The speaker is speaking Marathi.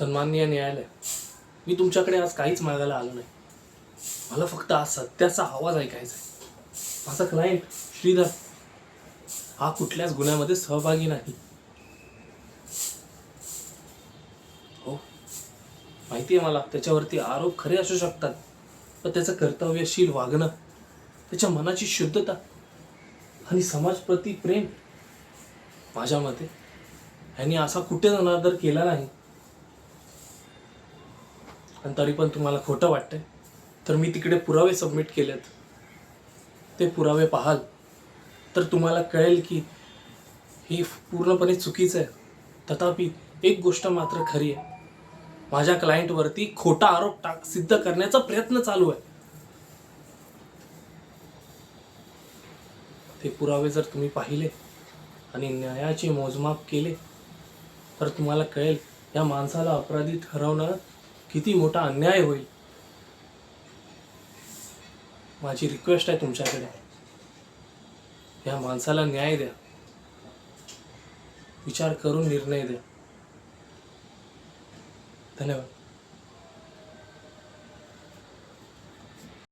सन्माननीय न्यायालय, मी तुमच्याकडे आज काहीच मागायला आलो नाही. मला फक्त आज सत्याचा आवाज ऐकायचा आहे. माझा क्लायंट श्रीधर हा कुठल्याच गुन्ह्यामध्ये सहभागी नाही. हो, माहिती आहे मला, त्याच्यावरती आरोप खरे असू शकतात, पण त्याचं कर्तव्यशील वागणं, त्याच्या मनाची शुद्धता आणि समाजप्रती प्रेम, माझ्या मते ह्यांनी असा कुठेच अनादर केला नाही. आणि तरी पण तुम्हाला खोटं वाटतंय, तर मी तिकडे पुरावे सबमिट केलेत. ते पुरावे पाहाल तर तुम्हाला कळेल की हे पूर्णपणे चुकीचं आहे. तथापि एक गोष्ट मात्र खरी आहे, माझ्या क्लायंटवरती खोटा आरोप सिद्ध करण्याचा प्रयत्न चालू आहे. ते पुरावे जर तुम्ही पाहिले आणि न्यायाचे मोजमाप केले तर तुम्हाला कळेल या माणसाला अपराधी ठरवणं किती मोठा अन्याय होईल. माझी रिक्वेस्ट आहे तुमच्याकडे, या माणसाला न्याय द्या, विचार करून निर्णय द्या. धन्यवाद.